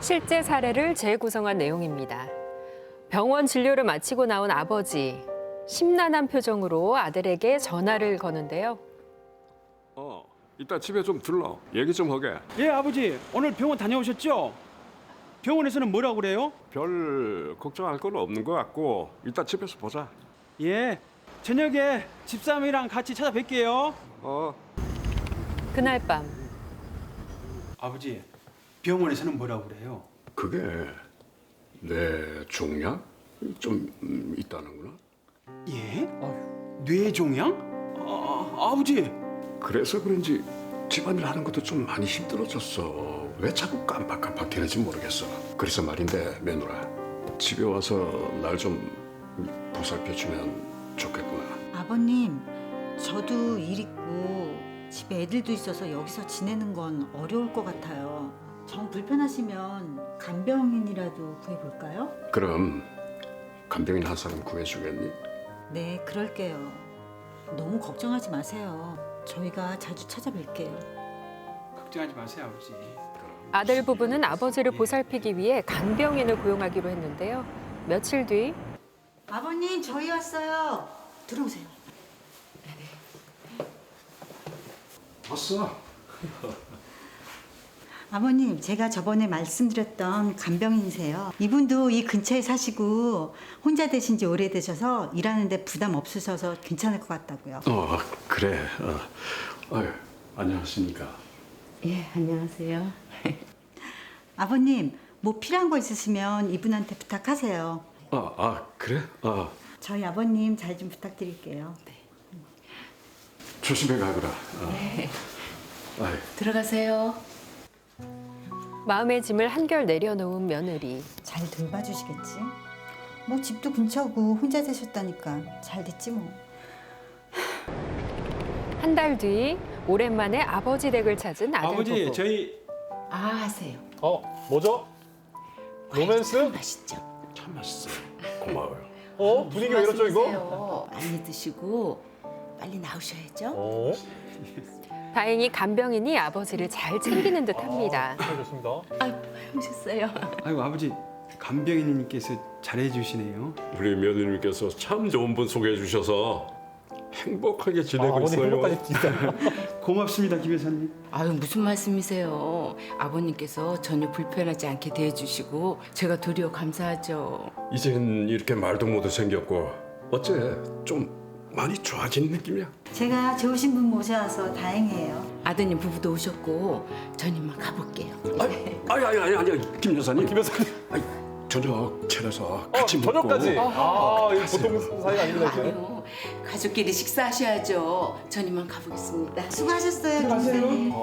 실제 사례를 재구성한 내용입니다. 병원 진료를 마치고 나온 아버지. 심란한 표정으로 아들에게 전화를 거는데요. 이따 집에 좀 들러. 얘기 좀 하게. 예, 아버지. 오늘 병원 다녀오셨죠? 병원에서는 뭐라고 그래요? 별 걱정할 건 없는 것 같고 이따 집에서 보자. 예, 저녁에 집사람이랑 같이 찾아뵐게요. 그날 밤 아버지, 병원에서는 뭐라고 그래요? 그게 내 종양 좀 있다는구나. 예? 뇌종양? 아버지. 그래서 그런지 집안일 하는 것도 좀 많이 힘들어졌어. 왜 자꾸 깜빡깜빡 되는지 모르겠어. 그래서 말인데 며느라, 집에 와서 날 좀 보살펴주면 좋겠구나. 아버님, 저도 일 있고 집에 애들도 있어서 여기서 지내는 건 어려울 것 같아요. 정 불편하시면 간병인이라도 구해볼까요? 그럼 간병인 한 사람 구해주겠니? 네, 그럴게요. 너무 걱정하지 마세요. 저희가 자주 찾아뵐게요. 걱정하지 마세요, 아버지. 아들 부부는 아버지를 보살피기 위해 간병인을 고용하기로 했는데요. 며칠 뒤 아버님, 저희 왔어요. 들어오세요. 왔어. 아버님, 제가 저번에 말씀드렸던 간병인이세요. 이분도 이 근처에 사시고 혼자 되신 지 오래되셔서 일하는데 부담 없으셔서 괜찮을 것 같다고요. 그래. 안녕하십니까. 예, 안녕하세요. 아버님, 뭐 필요한 거 있으시면 이분한테 부탁하세요. 그래? 저희 아버님 잘 좀 부탁드릴게요. 조심해 가거라. 들어가세요. 마음의 짐을 한결 내려놓은 며느리. 잘 돌봐주시겠지? 뭐 집도 근처고 혼자 되셨다니까 잘 됐지 뭐. 한 달 뒤 오랜만에 아버지 댁을 찾은 아들 아버지, 부부. 저희 하세요. 뭐죠? 로맨스? 맛있죠? 참 맛있어. 고마워요. 분위기가 왜 이렇죠, 이거? 말씀하세요. 많이 드시고 빨리 나오셔야죠. 다행히 간병인이 아버지를 잘 챙기는 듯합니다. 좋습니다. 오셨어요. 아이고, 아버지. 간병인님께서 잘해주시네요. 우리 며느님께서 참 좋은 분 소개해 주셔서 행복하게 지내고 아버님 있어요. 행복까지 진짜. 고맙습니다, 김 여사님. 아유, 무슨 말씀이세요? 아버님께서 전혀 불편하지 않게 대해주시고 제가 도리어 감사하죠. 이젠 이렇게 말도 못해 생겼고 어째 좀 많이 좋아진 느낌이야. 제가 좋으신 분 모셔와서 다행이에요. 아드님 부부도 오셨고 저님만 가볼게요. 아니 김 여사님. 김 여사님. 저녁 차려서 같이 먹고. 저녁까지. 이거 보통 사이가 아닙니다, 이제. 아니요, 가족끼리 식사하셔야죠. 저님만 가보겠습니다. 수고하셨어요, 김사님.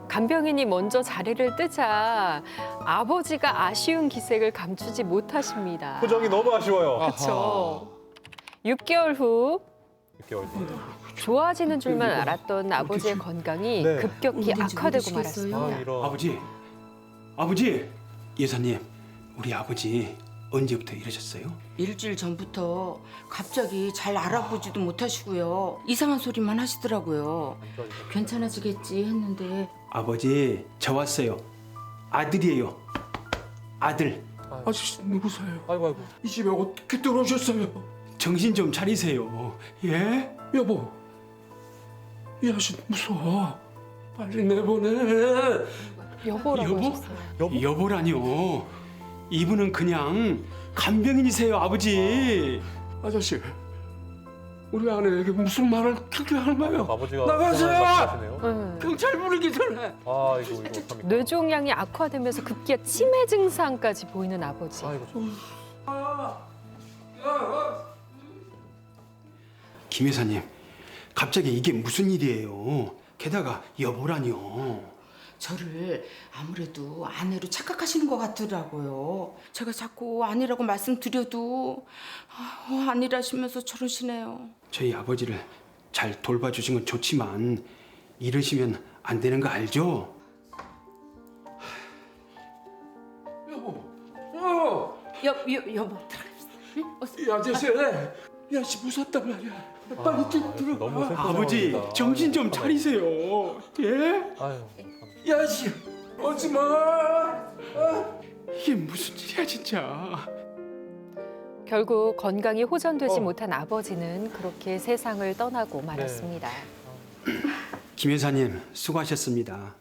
간병인이 먼저 자리를 뜨자 아버지가 아쉬운 기색을 감추지 못하십니다. 표정이 너무 아쉬워요. 그렇죠. 6개월 후 6개월 뒤. 좋아지는 줄만 알았던 아버지의 건강이 네. 급격히 언제인지 악화되고 모르시겠어요? 말았습니다. 이런. 아버지, 여사님, 우리 아버지 언제부터 이러셨어요? 일주일 전부터 갑자기 잘 알아보지도 못하시고요. 이상한 소리만 하시더라고요. 괜찮아지겠지 했는데 아버지, 저 왔어요. 아들이에요. 아들. 아저씨 누구세요? 아이고. 이 집에 어떻게 들어오셨어요? 정신 좀 차리세요. 예? 여보, 이 아저씨 무서워. 빨리 내보내. 여보라고 여보? 하셨어요. 여보라뇨. 이분은 그냥 간병인이세요, 아버지. 아저씨, 우리 아내에게 무슨 말을 그렇게 하는 거예요? 아버지가 나가세요! 응. 경찰 부르기 전에. 이거 어떡합니까? 뇌종양이 악화되면서 급기야 치매 증상까지 보이는 아버지. 아이고. 김 여사님, 갑자기 이게 무슨 일이에요? 게다가 여보라뇨. 저를 아무래도 아내로 착각하시는 것 같더라고요. 제가 자꾸 아니라고 말씀드려도 아니라시면서 저러시네요. 저희 아버지를 잘 돌봐주신 건 좋지만 이러시면 안 되는 거 알죠? 여보, 여보 들어갑시다. 이 아저씨, 이 아저씨 무섭단 말이야. 빨리 들어가. 너무 슬픈 아버지, 상황입니다. 정신 좀 차리세요. 예? 아유. 이 아저씨, 오지 마. 이게 무슨 일이야 진짜. 결국 건강이 호전되지 못한 아버지는 그렇게 세상을 떠나고 말았습니다. 김 여사님 수고하셨습니다.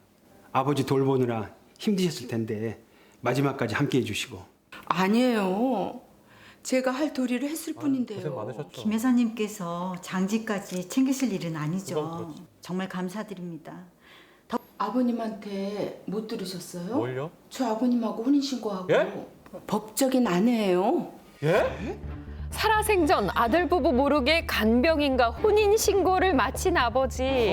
아버지 돌보느라 힘드셨을 텐데 마지막까지 함께해 주시고. 아니에요. 제가 할 도리를 했을 고생 뿐인데요. 많으셨죠. 김 여사님께서 장지까지 챙기실 일은 그건 아니죠. 그렇지. 정말 감사드립니다. 아버님한테 못 들으셨어요? 뭘요? 저 아버님하고 혼인신고하고 예? 법적인 아내예요. 예? 살아생전 아들 부부 모르게 간병인과 혼인 신고를 마친 아버지.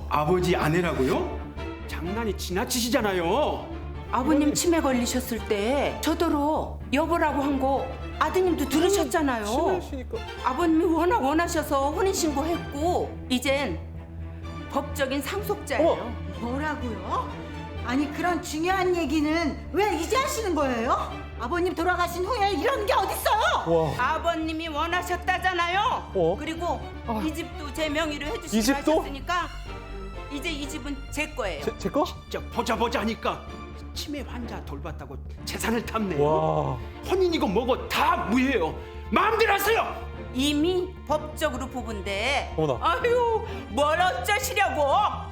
아버지 아내라고요? 장난이 지나치시잖아요. 아버님 치매 걸리셨을 때 저더러 여보라고 한 거 아드님도 들으셨잖아요. 심하시니까. 아버님이 워낙 원하셔서 혼인신고했고 이젠 법적인 상속자예요. 뭐라고요? 아니 그런 중요한 얘기는 왜 이제 하시는 거예요? 아버님 돌아가신 후에 이런 게 어딨어요? 와. 아버님이 원하셨다잖아요. 어? 그리고 이 집도 제 명의로 이 해주시기로 집도? 하셨으니까 이제 이 집은 제 거예요. 제 거? 진짜 보자 하니까 치매 환자 돌봤다고 재산을 탐내요. 와. 혼인이고 뭐고 다 무효예요. 마음대로 하세요. 이미 법적으로 부부인데 어머나. 아유 뭘 어쩌시려고. 와.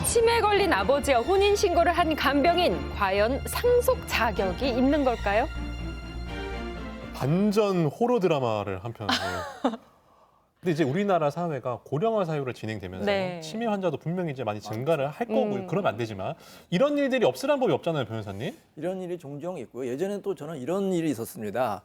치매 걸린 아버지와 혼인 신고를 한 간병인 과연 상속 자격이 있는 걸까요? 반전 호러 드라마를 한편. 근데 이제 우리나라 사회가 고령화 사회로 진행되면서 네. 치매 환자도 분명히 이제 많이 증가를 할 거고 그러면 안 되지만 이런 일들이 없으란 법이 없잖아요, 변호사님. 이런 일이 종종 있고요. 예전에 또 저는 이런 일이 있었습니다.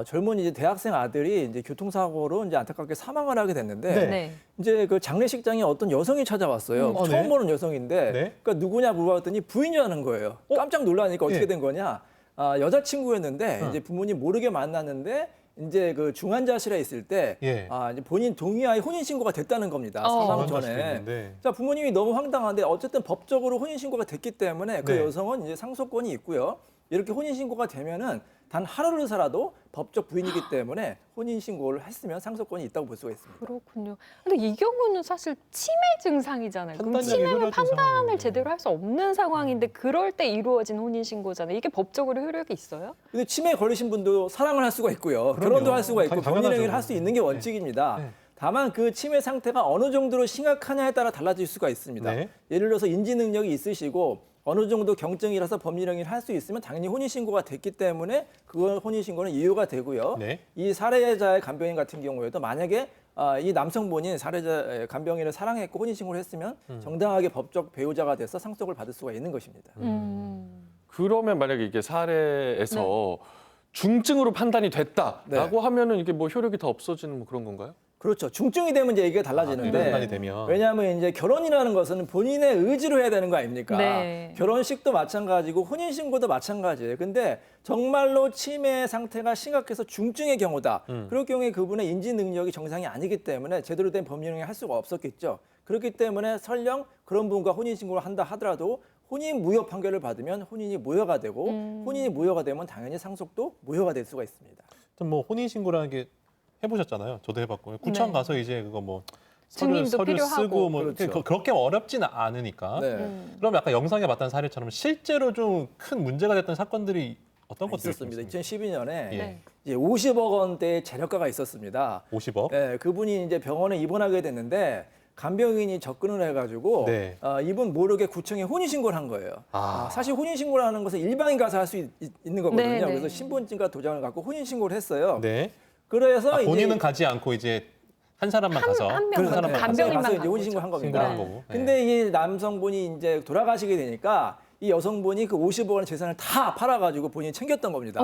젊은 이제 대학생 아들이 이제 교통사고로 이제 안타깝게 사망을 하게 됐는데 네. 이제 그 장례식장에 어떤 여성이 찾아왔어요. 네. 처음 보는 여성인데 네. 그러니까 누구냐 물어봤더니 부인이라는 거예요. 깜짝 놀라니까 어떻게 예. 된 거냐? 여자친구였는데 이제 부모님 모르게 만났는데 이제 그 중환자실에 있을 때 예. 이제 본인 동의하에 혼인 신고가 됐다는 겁니다. 사망 전에. 있는데. 자, 부모님이 너무 황당한데 어쨌든 법적으로 혼인 신고가 됐기 때문에 그 네. 여성은 이제 상속권이 있고요. 이렇게 혼인 신고가 되면은 단 하루를 살아도 법적 부인이기 때문에 혼인 신고를 했으면 상속권이 있다고 볼 수가 있습니다. 그렇군요. 근데 이 경우는 사실 치매 증상이잖아요. 그럼 판단력이 치매는 흐려진 판단을 상황인데. 제대로 할 수 없는 상황인데 그럴 때 이루어진 혼인 신고잖아요. 이게 법적으로 효력이 있어요? 근데 치매에 걸리신 분도 사랑을 할 수가 있고요. 그럼요. 결혼도 할 수가 있고 당연하죠. 법률행위를 할 수 있는 게 원칙입니다. 네. 다만 그 치매 상태가 어느 정도로 심각하냐에 따라 달라질 수가 있습니다. 네. 예를 들어서 인지 능력이 있으시고 어느 정도 경증이라서 법률행위를 할 수 있으면 당연히 혼인신고가 됐기 때문에 그 혼인신고는 이유가 되고요. 네. 이 살해자의 간병인 같은 경우에도 만약에 이 남성분이 살해자 간병인을 사랑했고 혼인신고를 했으면 정당하게 법적 배우자가 돼서 상속을 받을 수가 있는 것입니다. 그러면 만약에 이게 사례에서 중증으로 판단이 됐다라고 네. 하면은 이게 뭐 효력이 더 없어지는 뭐 그런 건가요? 그렇죠. 중증이 되면 이제 얘기가 달라지는데 판단이 되면. 왜냐하면 이제 결혼이라는 것은 본인의 의지로 해야 되는 거 아닙니까? 네. 결혼식도 마찬가지고 혼인신고도 마찬가지예요. 근데 정말로 치매 상태가 심각해서 중증의 경우다. 그럴 경우에 그분의 인지 능력이 정상이 아니기 때문에 제대로 된 법률행위 할 수가 없었겠죠. 그렇기 때문에 설령 그런 분과 혼인신고를 한다 하더라도 혼인 무효 판결을 받으면 혼인이 무효가 되고 혼인이 무효가 되면 당연히 상속도 무효가 될 수가 있습니다. 뭐 혼인 신고라는 게 해보셨잖아요. 저도 해봤고 구청 네. 가서 이제 그거 뭐 증인도 서류 필요하고. 쓰고 뭐 그렇죠. 그렇게 어렵지는 않으니까. 네. 그럼 아까 영상에 봤던 사례처럼 실제로 좀 큰 문제가 됐던 사건들이 어떤 것들이 있었습니다. 있습니까? 2012년에 예. 이제 50억 원대의 재력가가 있었습니다. 50억. 네, 그분이 이제 병원에 입원하게 됐는데 간병인이 접근을 해가지고 네. 이분 모르게 구청에 혼인신고를 한 거예요. 사실 혼인신고를 하는 것은 일반인 가서 할 수 있는 거거든요. 네, 네. 그래서 신분증과 도장을 갖고 혼인신고를 했어요. 네. 그래서 본인은 이제 가지 않고 이제 한 사람만 가서 한 명, 그래서 사람만 간병인만 가서 이제 간 혼인신고를 한 겁니다. 신고를 한 거고. 네. 근데 이 남성분이 이제 돌아가시게 되니까 이 여성분이 그 50억 원의 재산을 다 팔아가지고 본인이 챙겼던 겁니다.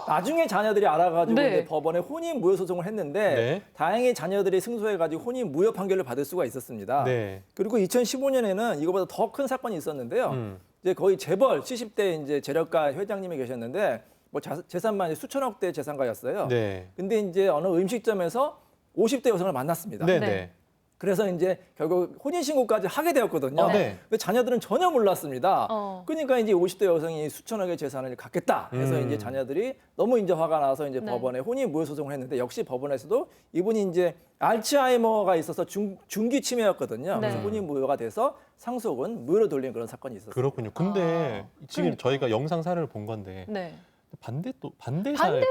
나중에 자녀들이 알아가지고 네. 이제 법원에 혼인 무효 소송을 했는데 네. 다행히 자녀들이 승소해가지고 혼인 무효 판결을 받을 수가 있었습니다. 네. 그리고 2015년에는 이거보다 더 큰 사건이 있었는데요. 이제 거의 재벌 70대 이제 재력가 회장님이 계셨는데 뭐 재산만 수천억 대 재산가였어요. 네. 근데 이제 어느 음식점에서 50대 여성을 만났습니다. 네. 네. 네. 그래서 이제 결국 혼인신고까지 하게 되었거든요. 네. 근데 자녀들은 전혀 몰랐습니다. 어. 그러니까 이제 50대 여성이 수천억의 재산을 갖겠다 해서 이제 자녀들이 너무 이제 화가 나서 이제 네. 법원에 혼인 무효 소송을 했는데 역시 법원에서도 이분이 이제 알츠하이머가 있어서 중기 치매였거든요. 그래서 네. 혼인 무효가 돼서 상속은 무효로 돌린 그런 사건이 있었어요. 그렇군요. 근데 지금 저희가 영상 사례를 본 건데 네. 반대 반대 사례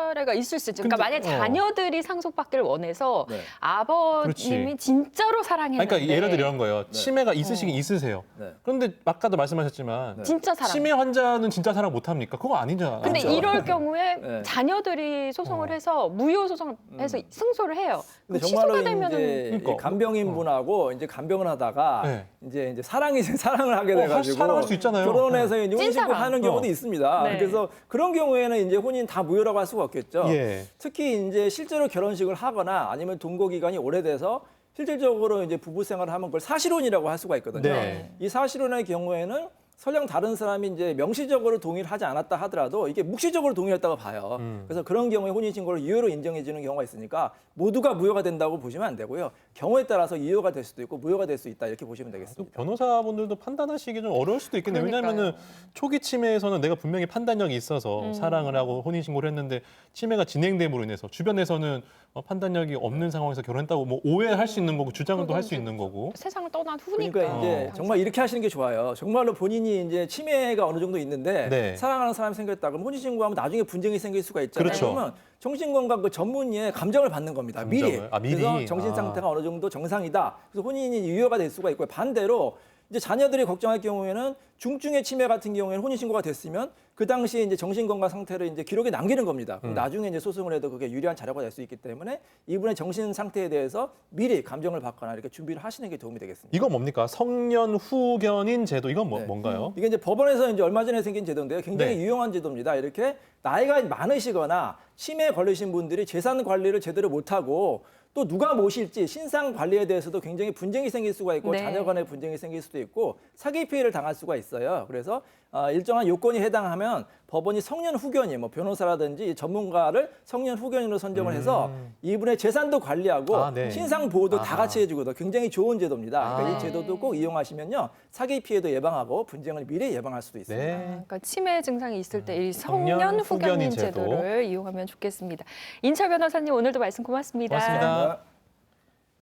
사례가 있을 수 있죠. 그러니까 근데, 만약 자녀들이 상속받기를 원해서 네. 아버님이 그렇지. 진짜로 사랑했는데 그러니까 예를 들어 이런 거예요. 치매가 있으시긴 있으세요. 네. 그런데 아까도 말씀하셨지만 네. 진짜 사랑. 치매 환자는 진짜 사랑 못 합니까? 그거 아니잖아요. 근데 그렇죠. 이럴 경우에 네. 자녀들이 소송을 해서 무효 소송을 해서 승소를 해요. 근데 그럼 정말로 취소가 되면은 이제 그러니까. 이 간병인 분하고 이제 간병을 하다가 네. 이제 사랑을 하게 돼가지고 사랑할 수 있잖아요. 결혼해서 이제 혼인신고 찐사랑. 하는 경우도 있습니다. 네. 그래서 그런 경우에는 이제 혼인 다 무효라고 할 수가 없겠죠. 예. 특히 이제 실제로 결혼식을 하거나 아니면 동거 기간이 오래돼서 실질적으로 이제 부부 생활을 하면 그걸 사실혼이라고 할 수가 있거든요. 네. 이 사실혼의 경우에는 설령 다른 사람이 이제 명시적으로 동의를 하지 않았다 하더라도 이게 묵시적으로 동의했다고 봐요. 그래서 그런 경우에 혼인신고를 유효로 인정해주는 경우가 있으니까 모두가 무효가 된다고 보시면 안 되고요. 경우에 따라서 유효가 될 수도 있고 무효가 될 수 있다 이렇게 보시면 되겠습니다. 변호사분들도 판단하시기 좀 어려울 수도 있겠네요. 그러니까요. 왜냐하면은 초기 치매에서는 내가 분명히 판단력이 있어서 사랑을 하고 혼인신고를 했는데 치매가 진행됨으로 인해서 주변에서는 판단력이 없는 상황에서 결혼했다고 뭐 오해할 수 있는 거고 주장도 할 수 있는 거고. 세상을 떠난 후니까. 그러니까 이제 정말 이렇게 하시는 게 좋아요. 정말로 본인이 이제 치매가 어느 정도 있는데 네. 사랑하는 사람이 생겼다 그러면 혼인신고하면 나중에 분쟁이 생길 수가 있잖아요. 그렇죠. 그러면 정신건강 그 전문의의 감정을 받는 겁니다. 미리. 감정을? 아, 미리? 그래서 정신 상태가 어느 정도 정상이다. 그래서 혼인이 유효가 될 수가 있고요. 반대로 이제 자녀들이 걱정할 경우에는 중증의 치매 같은 경우에는 혼인신고가 됐으면 그 당시에 이제 정신건강 상태를 이제 기록에 남기는 겁니다. 그럼 나중에 이제 소송을 해도 그게 유리한 자료가 될 수 있기 때문에 이분의 정신 상태에 대해서 미리 감정을 받거나 이렇게 준비를 하시는 게 도움이 되겠습니다. 이건 뭡니까? 성년 후견인 제도 이건 네. 뭔가요? 이게 이제 법원에서 이제 얼마 전에 생긴 제도인데요. 굉장히 네. 유용한 제도입니다. 이렇게 나이가 많으시거나 치매에 걸리신 분들이 재산 관리를 제대로 못하고 또 누가 모실지 신상 관리에 대해서도 굉장히 분쟁이 생길 수가 있고 네. 자녀 간의 분쟁이 생길 수도 있고 사기 피해를 당할 수가 있어요. 그래서 일정한 요건이 해당하면 법원이 성년 후견인, 뭐 변호사라든지 전문가를 성년 후견인으로 선정을 해서 이분의 재산도 관리하고 아, 네. 신상 보호도 다 아하. 같이 해주거든요. 굉장히 좋은 제도입니다. 그러니까 아. 이 제도도 꼭 이용하시면요 사기 피해도 예방하고 분쟁을 미리 예방할 수도 있습니다. 네. 그러니까 치매 증상이 있을 때 이 성년 성년 후견인 후견인 제도. 제도를 이용하면 좋겠습니다. 인철 변호사님 오늘도 말씀 고맙습니다. 고맙습니다.